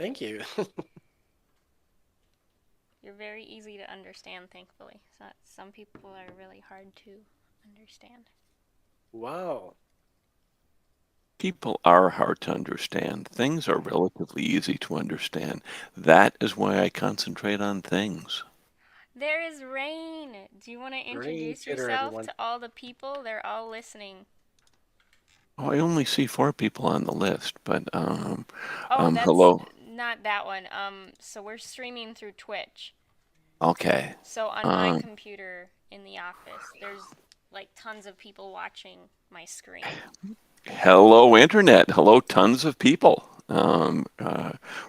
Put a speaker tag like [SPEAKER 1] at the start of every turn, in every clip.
[SPEAKER 1] Thank you.
[SPEAKER 2] You're very easy to understand, thankfully. So some people are really hard to understand.
[SPEAKER 1] Wow.
[SPEAKER 3] People are hard to understand. Things are relatively easy to understand. That is why I concentrate on things.
[SPEAKER 2] There is Rain. Do you want to
[SPEAKER 1] Great
[SPEAKER 2] introduce
[SPEAKER 1] dinner,
[SPEAKER 2] yourself
[SPEAKER 1] everyone.
[SPEAKER 2] to all the people? They're all listening.
[SPEAKER 3] Oh, I only see four people on the list, but
[SPEAKER 2] Oh, that's
[SPEAKER 3] hello.
[SPEAKER 2] not that one. So we're streaming through Twitch.
[SPEAKER 3] Okay.
[SPEAKER 2] So on my
[SPEAKER 3] Um,
[SPEAKER 2] computer in the office, there's like tons of people watching my screen.
[SPEAKER 3] Hello, Internet. Hello, tons of people.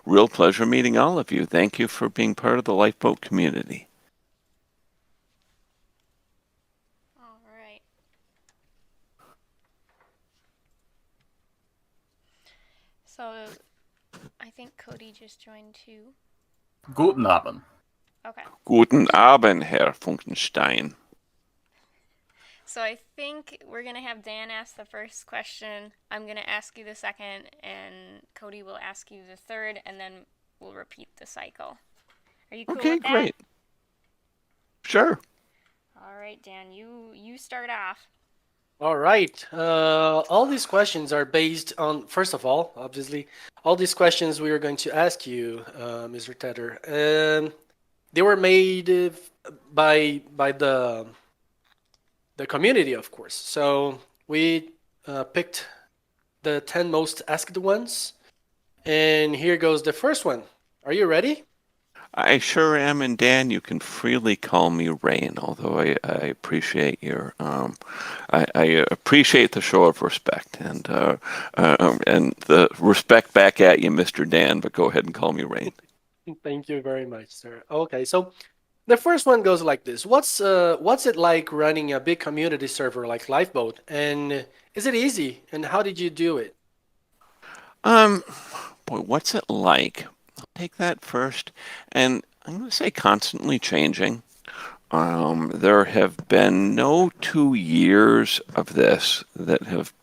[SPEAKER 3] Real pleasure meeting all of you. Thank you for being part of the Lifeboat community.
[SPEAKER 2] All right. So I think Cody just joined too.
[SPEAKER 4] Guten Abend.
[SPEAKER 2] Okay.
[SPEAKER 3] Guten Abend, Herr Funkenstein.
[SPEAKER 2] So I think we're gonna have Dan ask the first question. I'm gonna ask you the second, and Cody will ask you the third, and then we'll repeat the cycle. Are you cool
[SPEAKER 3] Okay,
[SPEAKER 2] with that?
[SPEAKER 3] great. Sure.
[SPEAKER 2] All right, Dan. You start off.
[SPEAKER 1] All right. All these questions are based on, first of all, obviously, all these questions we are going to ask you, Mr. Tedder. They were made by the community, of course. So we picked the 10 most asked ones, and here goes the first one. Are you ready?
[SPEAKER 3] I sure am, and Dan, you can freely call me Rein, although I appreciate I appreciate the show of respect and the respect back at you, Mr. Dan. But go ahead and call me Rein.
[SPEAKER 1] Thank you very much, sir. Okay, so the first one goes like this: what's it like running a big community server like Lifeboat, and is it easy? And how did you do it?
[SPEAKER 3] Um, Boy, what's it like? I'll take that first, and I'm going to say constantly changing. There have been no 2 years of this that have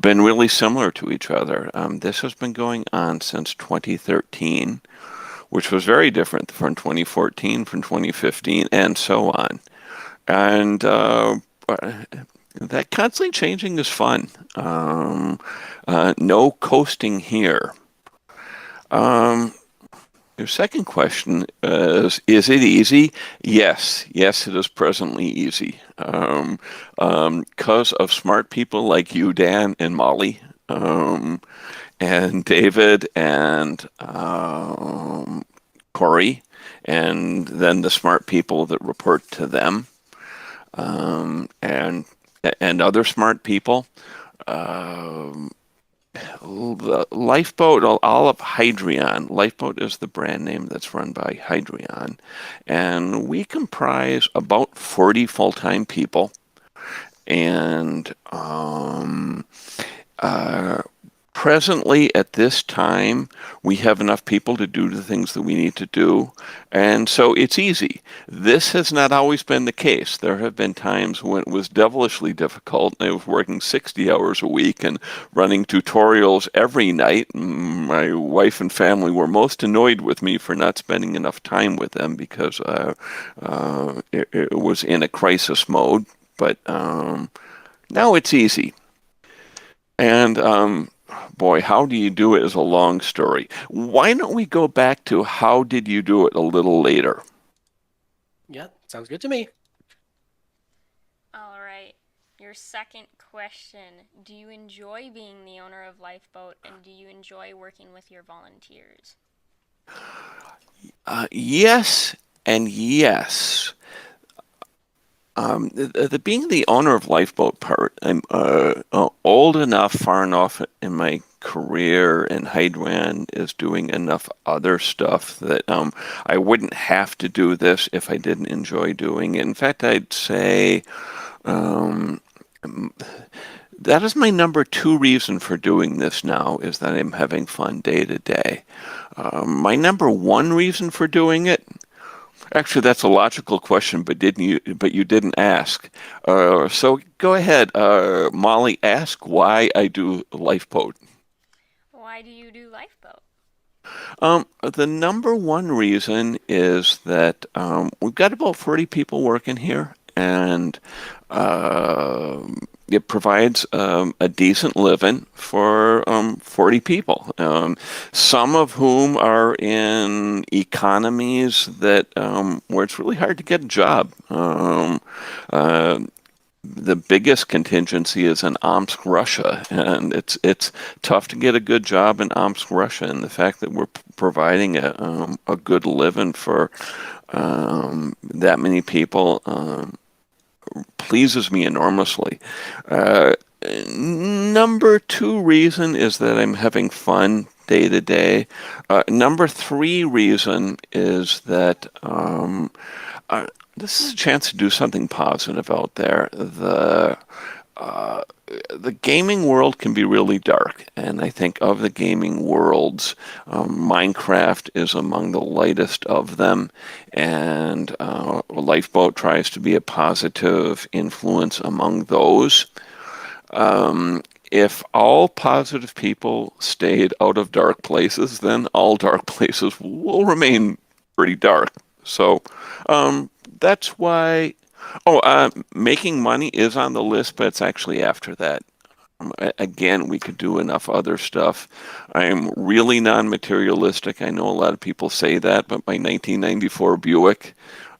[SPEAKER 3] been really similar to each other. This has been going on since 2013, which was very different from 2014, from 2015, and so on. And that constantly changing is fun. No coasting here. Um, Your second question is it easy? Yes, yes, it is presently easy. Because of smart people like you, Dan, and Molly, and David, and Corey, and then the smart people that report to them, and other smart people. Um, the Lifeboat, all of Hydrion. Lifeboat is the brand name that's run by Hydrion. And we comprise about 40 full time people. And uh, presently, at this time, we have enough people to do the things that we need to do. And so it's easy. This has not always been the case. There have been times when it was devilishly difficult. I was working 60 hours a week and running tutorials every night. My wife and family were most annoyed with me for not spending enough time with them because it was in a crisis mode. But now it's easy. And boy, how do you do it is a long story. Why don't we go back to how did you do it a little later?
[SPEAKER 1] Yeah, sounds good to me.
[SPEAKER 2] All right. Your second question. Do you enjoy being the owner of Lifeboat, and do you enjoy working with your volunteers?
[SPEAKER 3] Yes and yes. The being the owner of Lifeboat part, I'm old enough, far enough in my career, and Hydran is doing enough other stuff that I wouldn't have to do this if I didn't enjoy doing it. In fact, I'd say um, that is my number two reason for doing this now is that I'm having fun day to day. My number one reason for doing it, actually, that's a logical question, but didn't you? But you didn't ask. So go ahead, Molly. Ask why I do Lifeboat.
[SPEAKER 2] Why do you do Lifeboat?
[SPEAKER 3] The number one reason is that we've got about 40 people working here, and it provides a decent living for 40 people, some of whom are in economies that where it's really hard to get a job. Uh, the biggest contingency is in Omsk, Russia, and it's tough to get a good job in Omsk, Russia. And the fact that we're providing a good living for that many people pleases me enormously. Uh, Number two reason is that I'm having fun day to day. Number three reason is that uh, this is a chance to do something positive out there. Uh, the gaming world can be really dark, and I think of the gaming worlds, Minecraft is among the lightest of them, and Lifeboat tries to be a positive influence among those. If all positive people stayed out of dark places, then all dark places will remain pretty dark. So that's why. Oh, making money is on the list, but it's actually after that. Again, we could do enough other stuff. I'm really non-materialistic. I know a lot of people say that, but my 1994 Buick,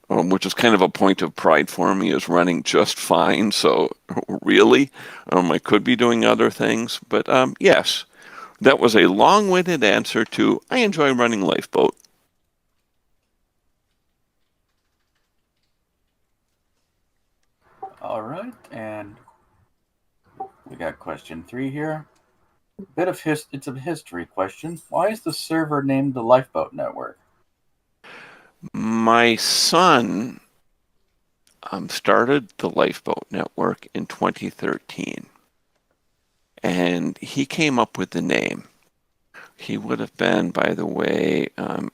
[SPEAKER 3] which is kind of a point of pride for me, is running just fine. So, really, I could be doing other things. But yes, that was a long-winded answer to I enjoy running Lifeboat.
[SPEAKER 4] All right, and we got question 3 here. Bit of it's a history question. Why is the server named the Lifeboat Network?
[SPEAKER 3] My son started the Lifeboat Network in 2013, and he came up with the name. He would have been, by the way,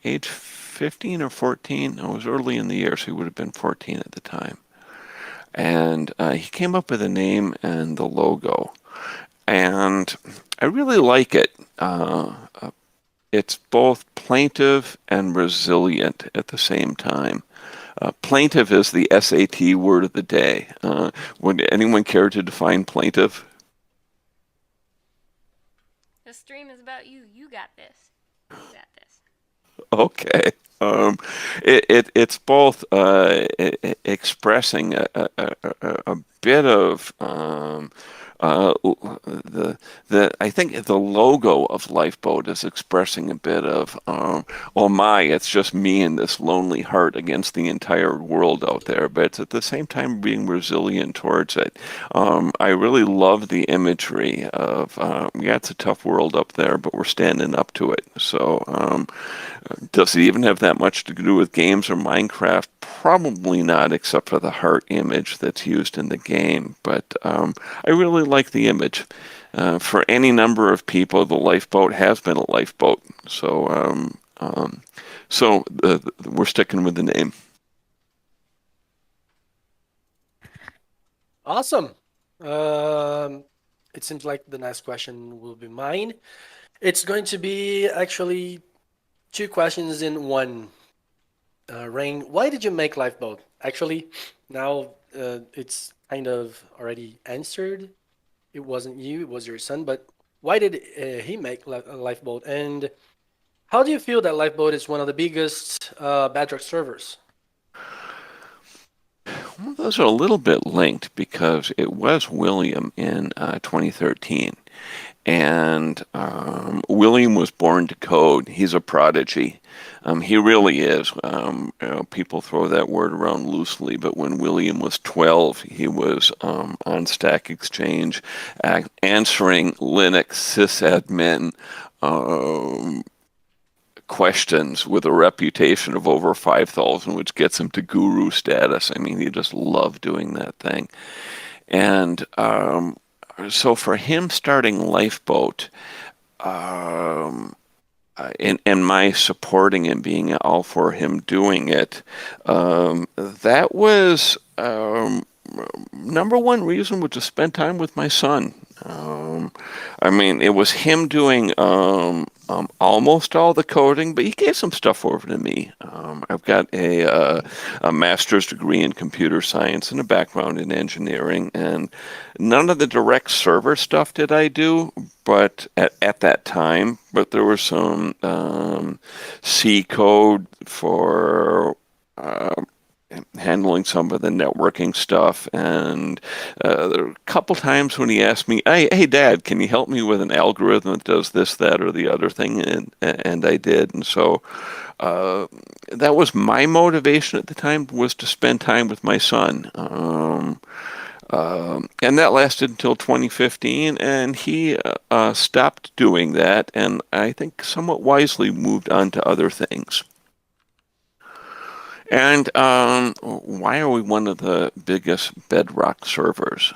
[SPEAKER 3] age 15 or 14. I was early in the year, so he would have been 14 at the time. And he came up with the name and the logo. And I really like it. It's both plaintive and resilient at the same time. Plaintive is the SAT word of the day. Would anyone care to define plaintive?
[SPEAKER 2] The stream is about you. You got this. You got this.
[SPEAKER 3] Okay. It's both expressing a bit of the I think the logo of Lifeboat is expressing a bit of oh my, it's just me and this lonely heart against the entire world out there, but it's at the same time being resilient towards it. I really love the imagery of yeah, it's a tough world up there, but we're standing up to it. So does it even have that much to do with games or Minecraft? Probably not, except for the heart image that's used in the game. But I really like the image. For any number of people, the lifeboat has been a lifeboat. So, we're sticking with the name.
[SPEAKER 1] Awesome. It seems like the next question will be mine. It's going to be actually two questions in one. Rein, why did you make Lifeboat? Actually, now it's kind of already answered. It wasn't you, it was your son, but why did he make Lifeboat? And how do you feel that Lifeboat is one of the biggest Bedrock servers?
[SPEAKER 3] Well, those are a little bit linked because it was William in 2013. And William was born to code. He's a prodigy. He really is. People throw that word around loosely, but when William was 12, he was on Stack Exchange answering Linux sysadmin questions with a reputation of over 5,000, which gets him to guru status. I mean, he just loved doing that thing. And so for him starting Lifeboat, um, and my supporting and being all for him doing it, that was number one reason was to spend time with my son. I mean, it was him doing almost all the coding, but he gave some stuff over to me. I've got a master's degree in computer science and a background in engineering, and none of the direct server stuff did I do, but at that time, but there was some C code for handling some of the networking stuff. And there were a couple times when he asked me, "Hey, Dad, can you help me with an algorithm that does this, that, or the other thing?" And I did. And so uh, that was my motivation at the time, was to spend time with my son. And that lasted until 2015, and he stopped doing that, and I think somewhat wisely moved on to other things. And why are we one of the biggest Bedrock servers?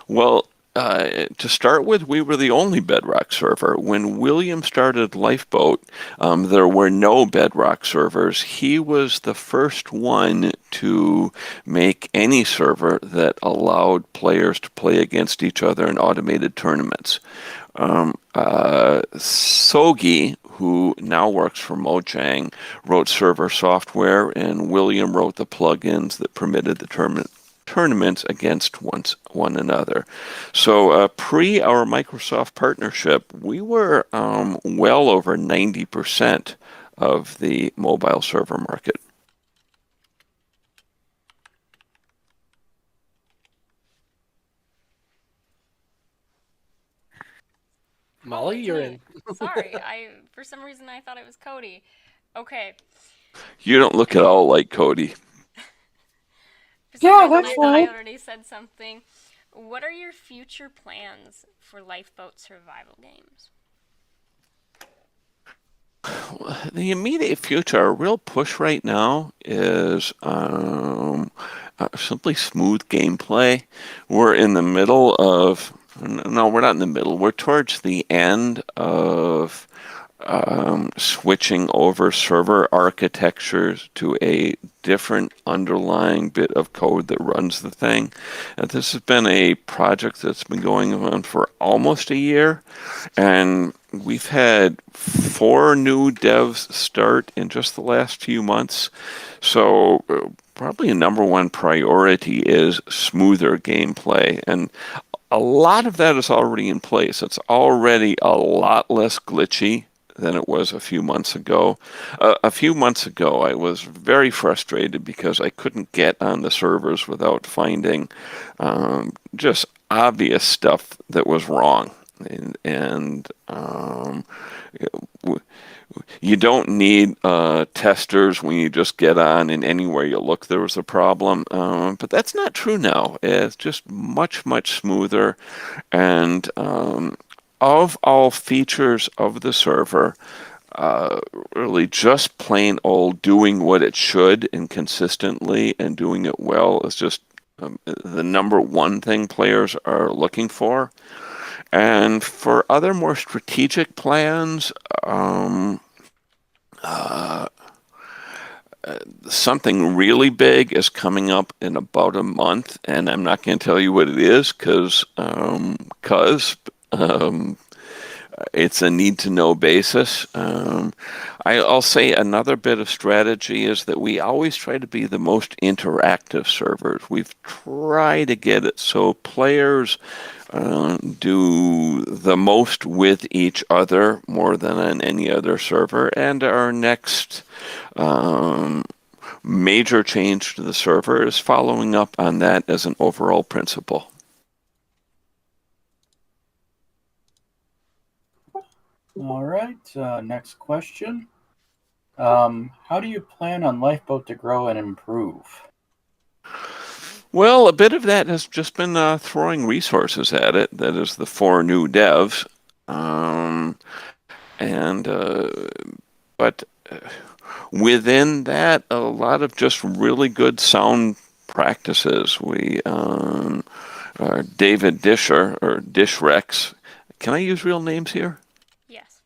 [SPEAKER 3] Well, to start with, we were the only Bedrock server. When William started Lifeboat, there were no Bedrock servers. He was the first one to make any server that allowed players to play against each other in automated tournaments. Sogi, who now works for Mojang, wrote server software, and William wrote the plugins that permitted the tournaments against one another. So pre our Microsoft partnership, we were well over 90% of the mobile server market.
[SPEAKER 1] Molly, you're in.
[SPEAKER 2] Sorry, I for some reason I thought it was Cody. Okay.
[SPEAKER 3] You don't look at all like Cody.
[SPEAKER 2] For some
[SPEAKER 4] Yeah,
[SPEAKER 2] reason
[SPEAKER 4] that's
[SPEAKER 2] I thought I
[SPEAKER 4] fine.
[SPEAKER 2] already said something. What are your future plans for Lifeboat survival games?
[SPEAKER 3] The immediate future, our real push right now is simply smooth gameplay. We're in the middle of, no, we're not in the middle. We're towards the end of switching over server architectures to a different underlying bit of code that runs the thing. And this has been a project that's been going on for almost a year, and we've had 4 new devs start in just the last few months. So probably a number one priority is smoother gameplay, and a lot of that is already in place. It's already a lot less glitchy than it was a few months ago. A few months ago, I was very frustrated because I couldn't get on the servers without finding just obvious stuff that was wrong. And you don't need testers when you just get on, and anywhere you look there was a problem. But that's not true now. It's just much, much smoother. And of all features of the server, really just plain old doing what it should and consistently and doing it well is just the number one thing players are looking for. And for other more strategic plans, uh, something really big is coming up in about a month, and I'm not going to tell you what it is um, it's a need to know basis. I'll say another bit of strategy is that we always try to be the most interactive servers. We've tried to get it so players do the most with each other more than on any other server. And our next um, major change to the server is following up on that as an overall principle.
[SPEAKER 4] All right. Next question. How do you plan on Lifeboat to grow and improve?
[SPEAKER 3] Well, a bit of that has just been throwing resources at it. That is the 4 new devs. Um, and but within that, a lot of just really good sound practices. We David Disher or Dishrex. Can I use real names here?
[SPEAKER 2] Yes.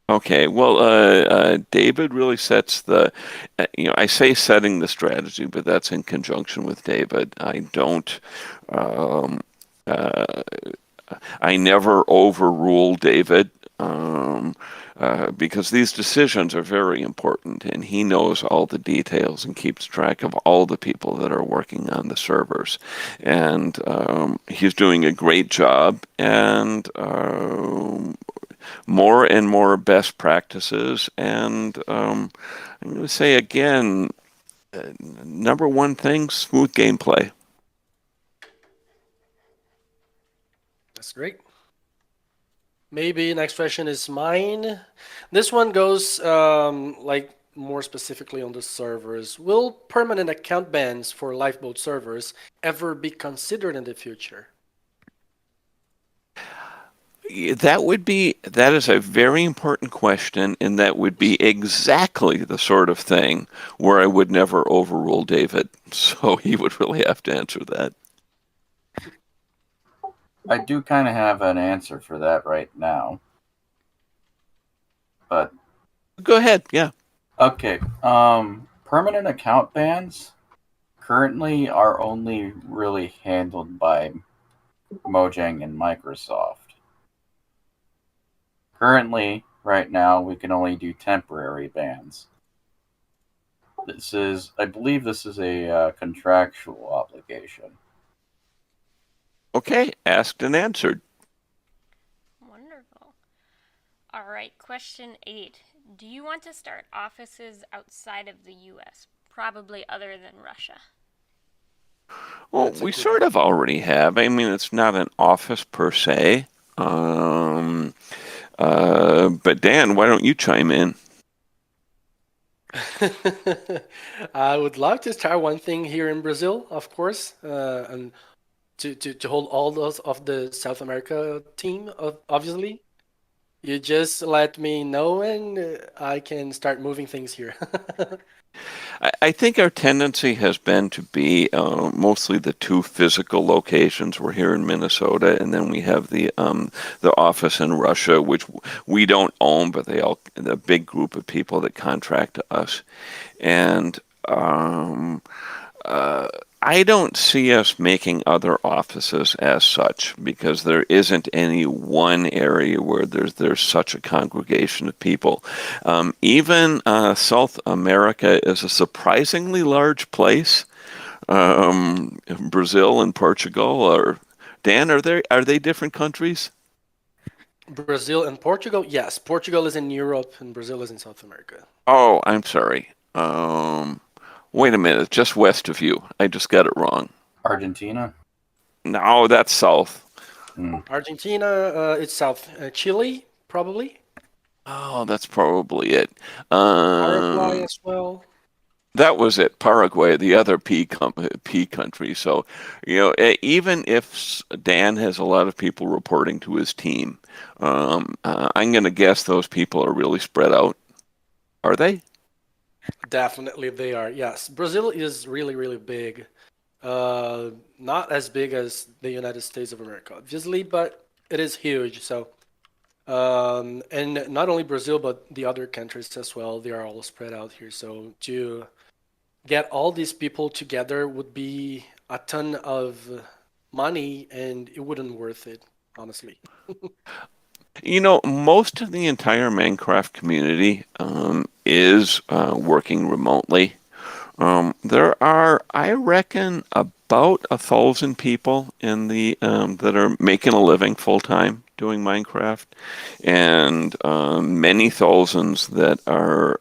[SPEAKER 3] Okay, well, David really sets I say setting the strategy, but that's in conjunction with David. Um, uh, I never overrule David. because these decisions are very important, and he knows all the details and keeps track of all the people that are working on the servers. And he's doing a great job, and more and more best practices. And I'm going to say again, number one thing, smooth gameplay.
[SPEAKER 1] That's great. Maybe next question is mine. This one goes like more specifically on the servers. Will permanent account bans for Lifeboat servers ever be considered in the future?
[SPEAKER 3] That is a very important question, and that would be exactly the sort of thing where I would never overrule David. So he would really have to answer that.
[SPEAKER 4] I do kind of have an answer for that right now, but
[SPEAKER 3] Go ahead. Yeah.
[SPEAKER 4] okay. Permanent account bans currently are only really handled by Mojang and Microsoft. Currently, right now, we can only do temporary bans. I believe this is a contractual obligation.
[SPEAKER 3] Okay. Asked and answered.
[SPEAKER 2] Wonderful. All right, question 8. Do you want to start offices outside of the US, probably other than Russia?
[SPEAKER 3] Well,
[SPEAKER 1] That's a
[SPEAKER 3] we
[SPEAKER 1] good
[SPEAKER 3] sort of already have. I mean, it's not an office per se. Um, but Dan, why don't you chime in?
[SPEAKER 1] I would love to start one thing here in Brazil, of course, and to hold all those of the South America team, obviously. You just let me know and I can start moving things here.
[SPEAKER 3] I think our tendency has been to be mostly the two physical locations. We're here in Minnesota, and then we have the office in Russia, which we don't own, but the big group of people that contract to us. And um, uh, I don't see us making other offices as such because there isn't any one area where there's such a congregation of people. Even South America is a surprisingly large place. Brazil and Portugal are. Dan, are they different countries?
[SPEAKER 1] Brazil and Portugal? Yes, Portugal is in Europe and Brazil is in South America.
[SPEAKER 3] Oh, I'm sorry. Wait a minute, just west of you. I just got it wrong.
[SPEAKER 4] Argentina?
[SPEAKER 3] No, that's south.
[SPEAKER 4] Hmm.
[SPEAKER 1] Argentina, it's south. Chile, probably.
[SPEAKER 3] Oh, that's probably it.
[SPEAKER 1] Paraguay
[SPEAKER 3] Um,
[SPEAKER 1] as well.
[SPEAKER 3] that was it. Paraguay, the other P country. So, even if Dan has a lot of people reporting to his team, I'm going to guess those people are really spread out. Are they?
[SPEAKER 1] Definitely they are. Yes, Brazil is really, really big. Not as big as the United States of America, obviously, but it is huge. So, and not only Brazil, but the other countries as well, they are all spread out here. So to get all these people together would be a ton of money, and it wouldn't worth it, honestly.
[SPEAKER 3] Most of the entire Minecraft community is working remotely. There are, I reckon, about 1,000 people in the that are making a living full time doing Minecraft, and many thousands that are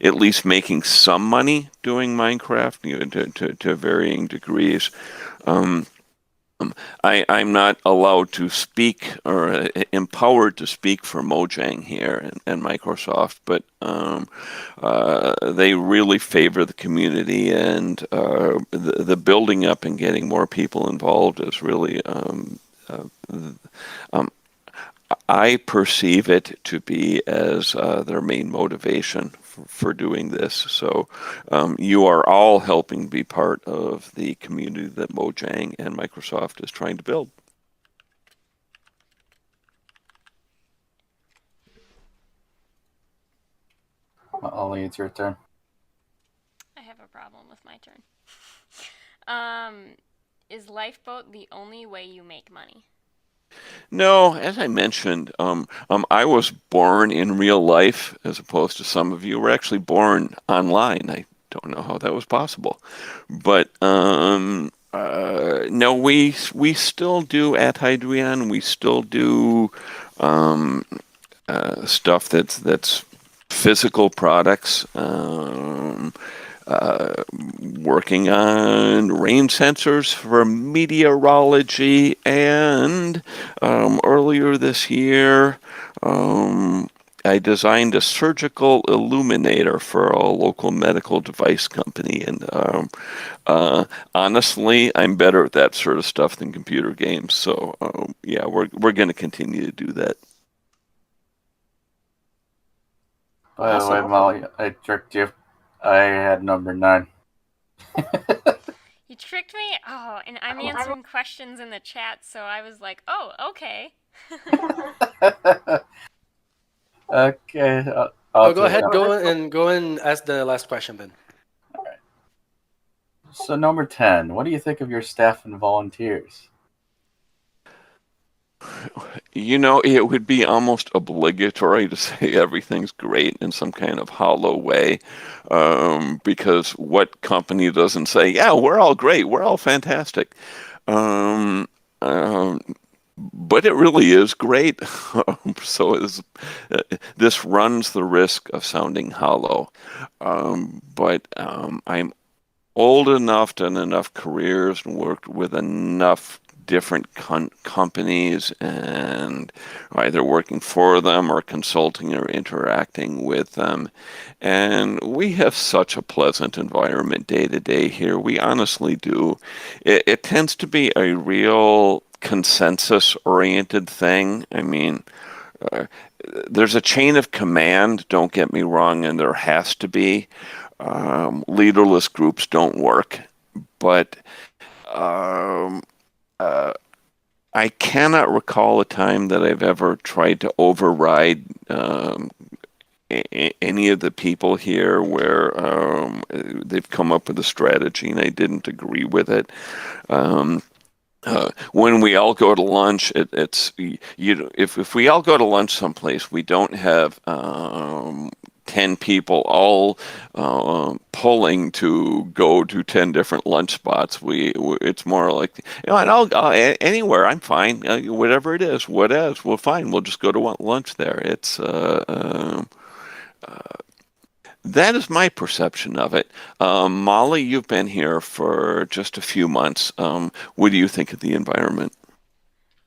[SPEAKER 3] at least making some money doing Minecraft, to varying degrees. Um, I'm not allowed to speak or empowered to speak for Mojang here and Microsoft, but they really favor the community, and the building up and getting more people involved is really. Uh, um, I perceive it to be as their main motivation for doing this. So you are all helping be part of the community that Mojang and Microsoft is trying to build.
[SPEAKER 4] Ollie, it's your turn.
[SPEAKER 2] I have a problem with my turn. Um, is Lifeboat the only way you make money?
[SPEAKER 3] No, as I mentioned, I was born in real life as opposed to some of you were actually born online. I don't know how that was possible, but no, we still do at Hydrian. We still do um, stuff that's physical products. Uh, Working on rain sensors for meteorology, and earlier this year, um, I designed a surgical illuminator for a local medical device company. And honestly, I'm better at that sort of stuff than computer games. So yeah, we're going to continue to do that.
[SPEAKER 4] By the way,
[SPEAKER 1] Awesome.
[SPEAKER 4] Molly, I tricked you. I had number 9.
[SPEAKER 2] You tricked me? Oh, and I'm answering questions in the chat, so I was like, oh, okay.
[SPEAKER 4] Okay,
[SPEAKER 1] Oh,
[SPEAKER 4] I'll
[SPEAKER 1] go
[SPEAKER 4] take
[SPEAKER 1] ahead.
[SPEAKER 4] that.
[SPEAKER 1] Go and ask the last question, Ben.
[SPEAKER 4] All right. So number 10, what do you think of your staff and volunteers?
[SPEAKER 3] You know, it would be almost obligatory to say everything's great in some kind of hollow way, because what company doesn't say, "Yeah, we're all great, we're all fantastic," um, um, but it really is great. So this runs the risk of sounding hollow. But I'm old enough, done enough careers, and worked with enough different companies, and either working for them or consulting or interacting with them. And we have such a pleasant environment day to day here. We honestly do. It tends to be a real consensus oriented thing. I mean, uh, there's a chain of command, don't get me wrong, and there has to be. Leaderless groups don't work, but um, uh, I cannot recall a time that I've ever tried to override any of the people here where they've come up with a strategy and I didn't agree with it. Um, when we all go to lunch, it's if we all go to lunch someplace, we don't have 10 people all pulling to go to 10 different lunch spots. It's more like, and anywhere. I'm fine. Whatever it is, what is, well, fine. We'll just go to lunch there. It's that is my perception of it. Molly, you've been here for just a few months. What do you think of the environment?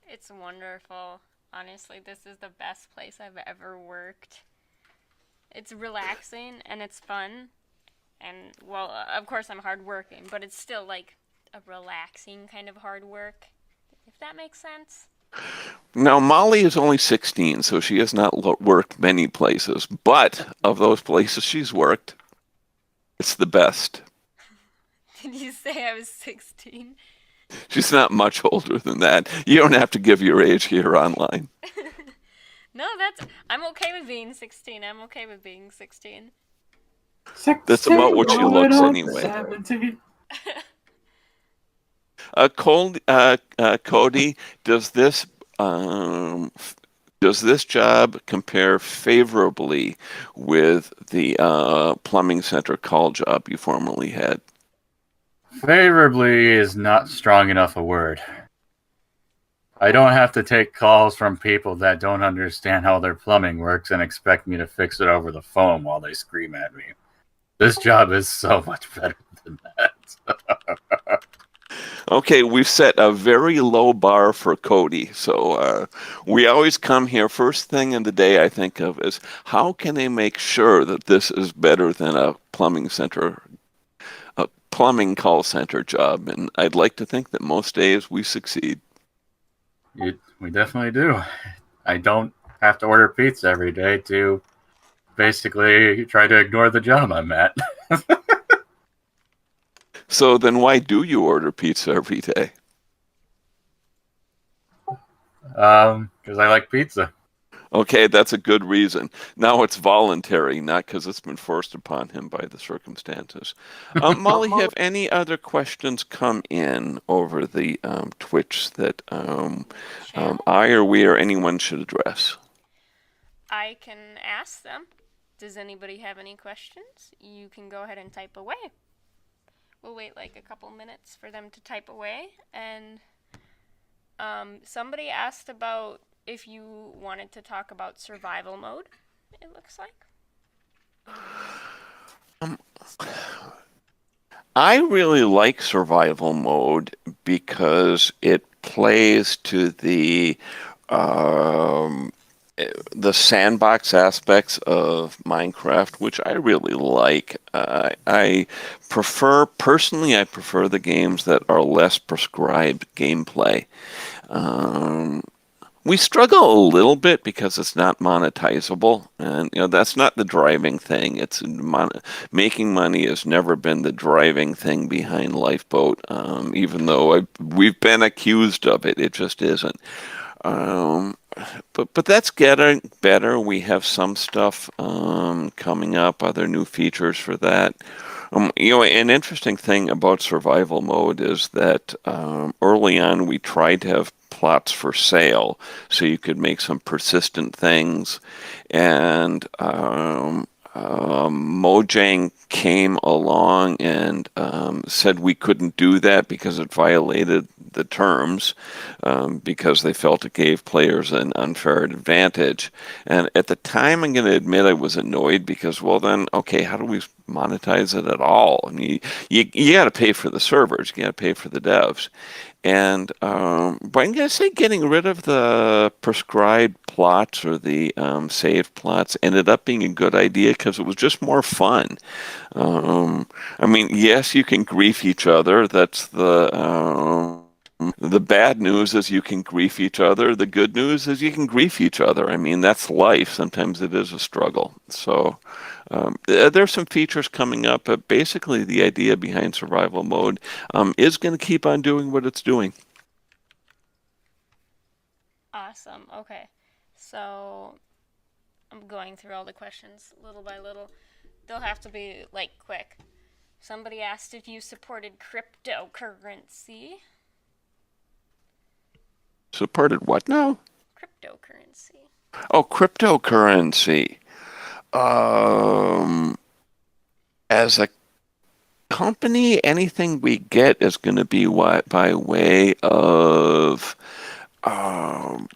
[SPEAKER 2] It's wonderful. Honestly, this is the best place I've ever worked. It's relaxing and it's fun. And, well, of course, I'm hardworking, but it's still like a relaxing kind of hard work, if that makes sense.
[SPEAKER 3] Now, Molly is only 16, so she has not worked many places, but of those places she's worked, it's the best.
[SPEAKER 2] Did you say I was 16?
[SPEAKER 3] She's not much older than that. You don't have to give your age here online.
[SPEAKER 2] No, I'm okay with being 16. I'm okay with being 16.
[SPEAKER 4] 16
[SPEAKER 3] That's about what she
[SPEAKER 4] going
[SPEAKER 3] looks
[SPEAKER 4] on
[SPEAKER 3] anyway.
[SPEAKER 4] 17.
[SPEAKER 3] Cody, um, does this job compare favorably with the plumbing center call job you formerly had?
[SPEAKER 4] Favorably is not strong enough a word. I don't have to take calls from people that don't understand how their plumbing works and expect me to fix it over the phone while they scream at me. This job is so much better than that.
[SPEAKER 3] Okay, we've set a very low bar for Cody. So we always come here. First thing in the day I think of is how can they make sure that this is better than a plumbing call center job? And I'd like to think that most days we succeed.
[SPEAKER 4] We definitely do. I don't have to order pizza every day to basically try to ignore the job I'm at.
[SPEAKER 3] So then why do you order pizza every day?
[SPEAKER 4] Because I like pizza.
[SPEAKER 3] Okay, that's a good reason. Now it's voluntary, not because it's been forced upon him by the circumstances. Molly, have any other questions come in over the Twitch that
[SPEAKER 2] The channel?
[SPEAKER 3] I or we or anyone should address?
[SPEAKER 2] I can ask them. Does anybody have any questions? You can go ahead and type away. We'll wait like a couple minutes for them to type away. And somebody asked about if you wanted to talk about survival mode, it looks like.
[SPEAKER 3] I really like survival mode because it plays to um, the sandbox aspects of Minecraft, which I really like. I prefer the games that are less prescribed gameplay. Um, we struggle a little bit because it's not monetizable, and that's not the driving thing. Making money has never been the driving thing behind Lifeboat. Even though we've been accused of it, it just isn't. Um, but that's getting better. We have some stuff coming up, other new features for that. An interesting thing about survival mode is that early on we tried to have plots for sale, so you could make some persistent things, and Mojang came along and said we couldn't do that because it violated the terms, because they felt it gave players an unfair advantage. And at the time, I'm going to admit I was annoyed because, well, then, okay, how do we monetize it at all? I mean, you got to pay for the servers, you got to pay for the devs. And but I'm going to say getting rid of the prescribed plots or the saved plots ended up being a good idea because it was just more fun. I mean, yes, you can grief each other. That's the bad news is you can grief each other. The good news is you can grief each other. I mean, that's life. Sometimes it is a struggle. So there's some features coming up, but basically the idea behind survival mode is going to keep on doing what it's doing.
[SPEAKER 2] Awesome. Okay. So I'm going through all the questions little by little. They'll have to be like quick. Somebody asked if you supported cryptocurrency.
[SPEAKER 3] Supported what now?
[SPEAKER 2] Cryptocurrency.
[SPEAKER 3] Oh, cryptocurrency. Um, as a company, anything we get is going to be by way of um,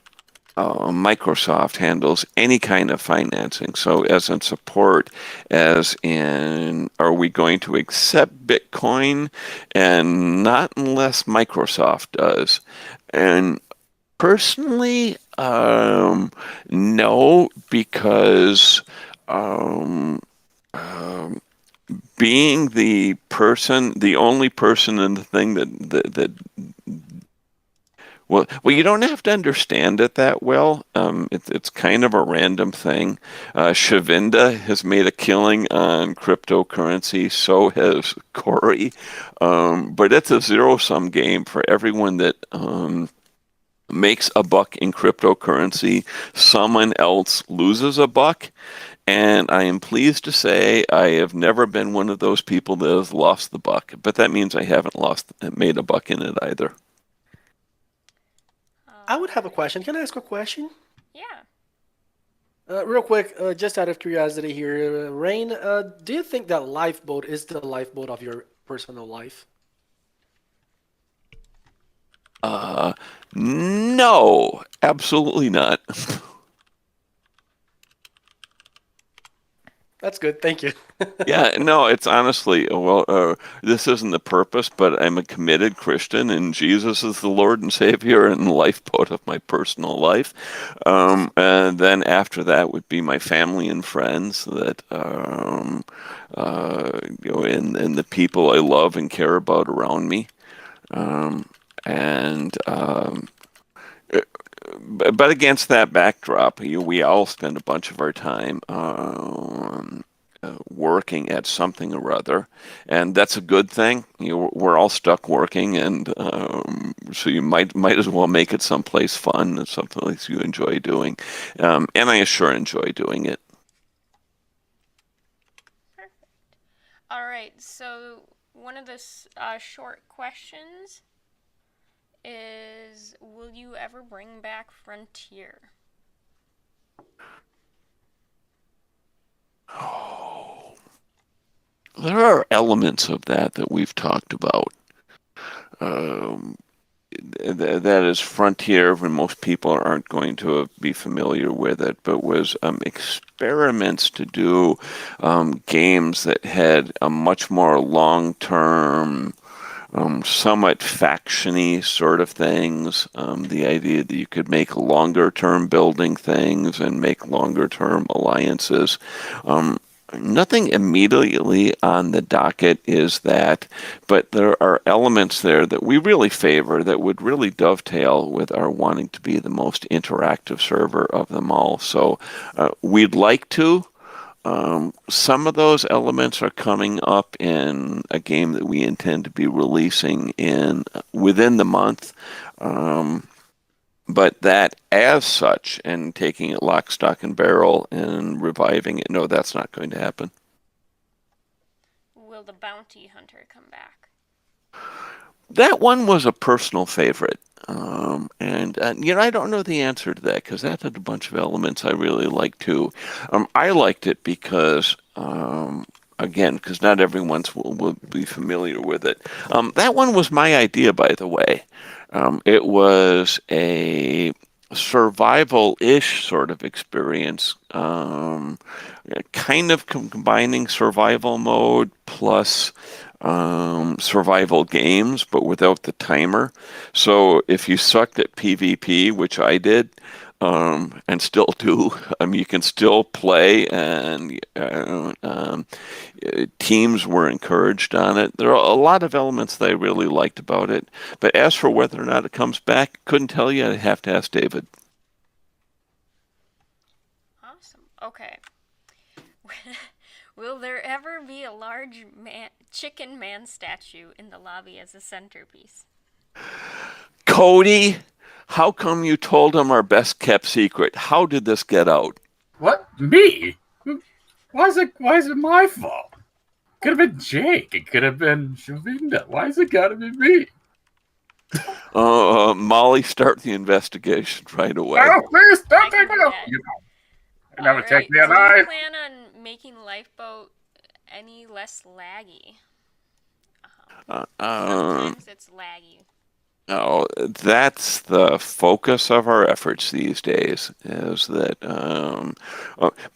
[SPEAKER 3] Microsoft handles any kind of financing. So, as in support, as in, are we going to accept Bitcoin? And not unless Microsoft does. And personally, no, because um, um, being the only person in the thing that well, you don't have to understand it that well. It's kind of a random thing. Shavinda has made a killing on cryptocurrency. So has Corey. But it's a zero-sum game for everyone that makes a buck in cryptocurrency. Someone else loses a buck. And I am pleased to say I have never been one of those people that has lost the buck. But that means I haven't made a buck in it either.
[SPEAKER 1] I would have a question. Can I ask a question?
[SPEAKER 2] Yeah.
[SPEAKER 1] Real quick, just out of curiosity here, Rain, do you think that Lifeboat is the lifeboat of your personal life?
[SPEAKER 3] Uh, no, absolutely not.
[SPEAKER 1] That's good. Thank you.
[SPEAKER 3] Yeah, no, it's honestly, well, this isn't the purpose, but I'm a committed Christian, and Jesus is the Lord and Savior and lifeboat of my personal life. And then after that would be my family and friends that, and the people I love and care about around me. Um, and but against that backdrop, we all spend a bunch of our time working at something or other, and that's a good thing. We're all stuck working, and so you might as well make it someplace fun, someplace you enjoy doing, and I sure enjoy doing it.
[SPEAKER 2] Perfect. All right. So one of the short questions is, will you ever bring back Frontier?
[SPEAKER 3] Oh, there are elements of that we've talked about. Um, that is Frontier, when most people aren't going to be familiar with it, but was experiments to do games that had a much more long-term, somewhat factiony sort of things. The idea that you could make longer-term building things and make longer-term alliances. Nothing immediately on the docket is that, but there are elements there that we really favor that would really dovetail with our wanting to be the most interactive server of them all. So we'd like to. Some of those elements are coming up in a game that we intend to be releasing in within the month. But that, as such, and taking it lock, stock, and barrel and reviving it, no, that's not going to happen.
[SPEAKER 2] Will the bounty hunter come back?
[SPEAKER 3] That one was a personal favorite. I don't know the answer to that because that had a bunch of elements I really liked too. I liked it because, again, because not everyone will be familiar with it. That one was my idea, by the way. It was a survival-ish sort of experience, kind of combining survival mode plus survival games, but without the timer. So if you sucked at PvP, which I did, and still do, you can still play, and teams were encouraged on it. There are a lot of elements that I really liked about it. But as for whether or not it comes back, couldn't tell you. I'd have to ask David.
[SPEAKER 2] Awesome. Okay. Will there ever be a large chicken man statue in the lobby as a centerpiece?
[SPEAKER 3] Cody, how come you told him our best kept secret? How did this get out?
[SPEAKER 4] What? Me? Why is it my fault? Could have been Jake. It could have been Shavinda. Why is it gotta be me?
[SPEAKER 3] Molly, start the investigation right away.
[SPEAKER 4] Oh, please
[SPEAKER 2] I
[SPEAKER 4] don't
[SPEAKER 2] can
[SPEAKER 4] take me
[SPEAKER 2] do
[SPEAKER 4] out.
[SPEAKER 2] that.
[SPEAKER 4] Never take me
[SPEAKER 2] Do you
[SPEAKER 4] alive.
[SPEAKER 2] plan on making Lifeboat any less laggy? Sometimes it's laggy.
[SPEAKER 3] No, that's the focus of our efforts these days. Is that,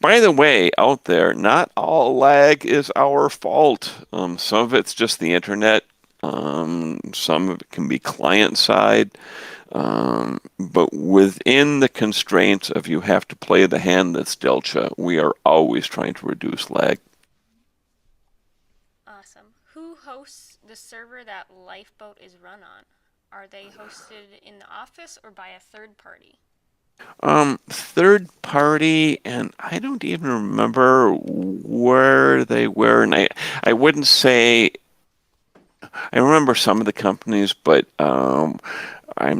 [SPEAKER 3] by the way, out there, not all lag is our fault. Some of it's just the internet. Some of it can be client side. But within the constraints of you have to play the hand that's dealt you, we are always trying to reduce lag.
[SPEAKER 2] Awesome. Who hosts the server that Lifeboat is run on? Are they hosted in the office or by a third party?
[SPEAKER 3] Third party, and I don't even remember where they were, and I wouldn't say I remember some of the companies, but I'm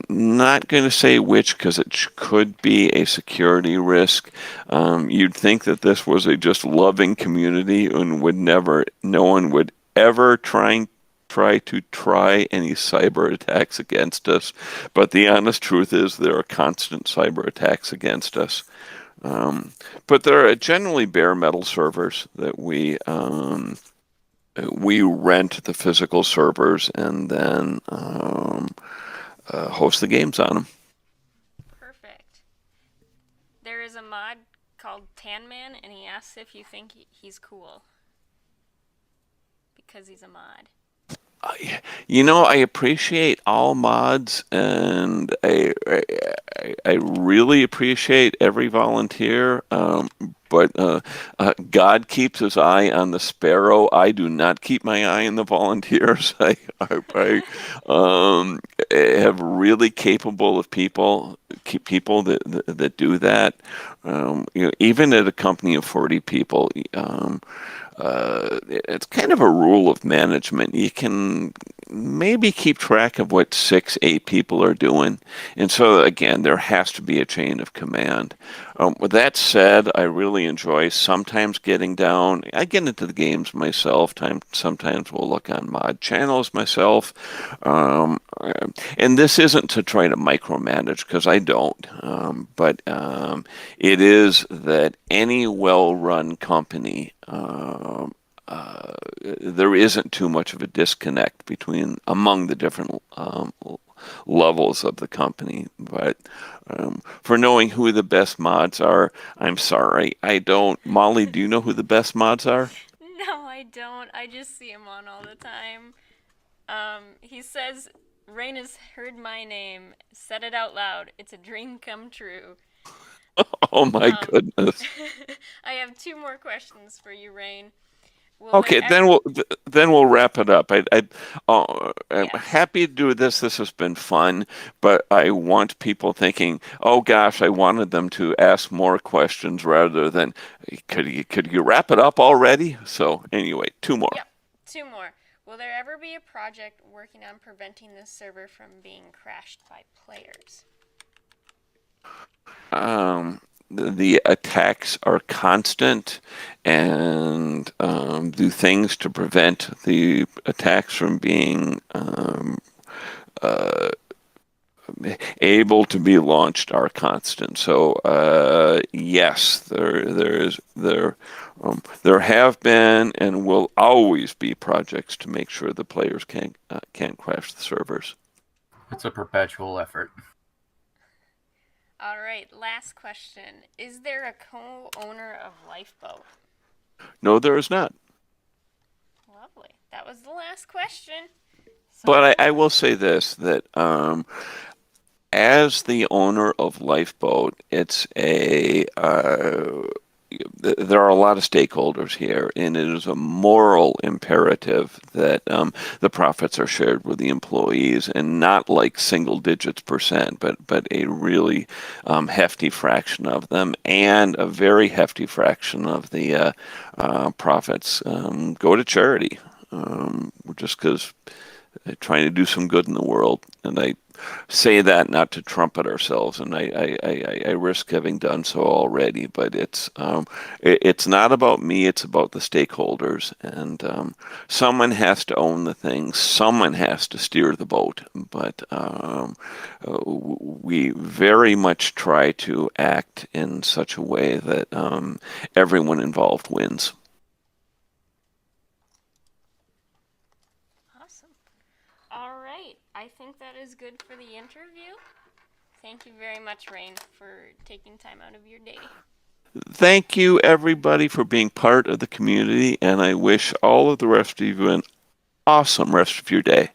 [SPEAKER 3] not going to say which because it could be a security risk. You'd think that this was a just loving community and no one would ever try any cyber attacks against us. But the honest truth is there are constant cyber attacks against us. But there are generally bare metal servers that we rent the physical servers and then host the games on them.
[SPEAKER 2] Perfect. There is a mod called Tanman, and he asks if you think he's cool. Because he's a mod.
[SPEAKER 3] I appreciate all mods, and I really appreciate every volunteer. but God keeps his eye on the sparrow. I do not keep my eye on the volunteers. I have really capable of people that do that. Even at a company of 40 people, it's kind of a rule of management. You can maybe keep track of what 6, 8 people are doing. And so, again, there has to be a chain of command. With that said, I really enjoy sometimes getting down. I get into the games myself. Sometimes we'll look on mod channels myself. And this isn't to try to micromanage, because I don't. But it is that any well-run company, there isn't too much of a disconnect among the different levels of the company. But for knowing who the best mods are, I'm sorry, I don't. Molly, do you know who the best mods are?
[SPEAKER 2] No, I don't. I just see him on all the time. He says, Rain has heard my name. Said it out loud. It's a dream come true.
[SPEAKER 3] Oh my
[SPEAKER 2] Um,
[SPEAKER 3] goodness.
[SPEAKER 2] I have 2 more questions for you, Rain. Will there
[SPEAKER 3] Okay,
[SPEAKER 2] ever...
[SPEAKER 3] then we'll wrap it up. I'm
[SPEAKER 2] Yeah.
[SPEAKER 3] happy to do this. This has been fun, but I want people thinking, "Oh gosh, I wanted them to ask more questions rather than could you wrap it up already?" So anyway, 2 more.
[SPEAKER 2] Yep. 2 more. Will there ever be a project working on preventing this server from being crashed by players?
[SPEAKER 3] The attacks are constant, and do things to prevent the attacks from being uh, able to be launched are constant. So yes, there have been and will always be projects to make sure the players can't crash the servers.
[SPEAKER 4] It's a perpetual effort.
[SPEAKER 2] All right, last question. Is there a co-owner of Lifeboat?
[SPEAKER 3] No, there is not.
[SPEAKER 2] Lovely. That was the last question.
[SPEAKER 3] But
[SPEAKER 2] So,
[SPEAKER 3] I will say this, that as the owner of Lifeboat, there are a lot of stakeholders here, and it is a moral imperative that the profits are shared with the employees, and not like single digits percent, but a really hefty fraction of them, and a very hefty fraction of the profits go to charity. Just because trying to do some good in the world, and I say that not to trumpet ourselves, and I risk having done so already, but it's not about me, it's about the stakeholders, and someone has to own the thing, someone has to steer the boat, but we very much try to act in such a way that everyone involved wins.
[SPEAKER 2] awesome. All right. I think that is good for the interview. Thank you very much, Rain, for taking time out of your day.
[SPEAKER 3] Thank you, everybody, for being part of the community, and I wish all of the rest of you an awesome rest of your day.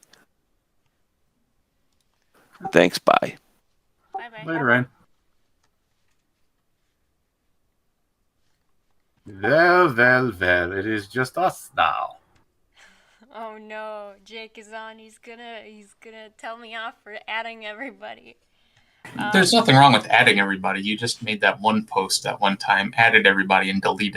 [SPEAKER 3] Thanks, bye.
[SPEAKER 2] Bye bye.
[SPEAKER 4] Later, Rein. Well, it is just us now.
[SPEAKER 2] Oh no, Jake is on. He's gonna tell me off for adding everybody.
[SPEAKER 5] There's nothing wrong with adding everybody. You just made that one post that one time, added everybody, and deleted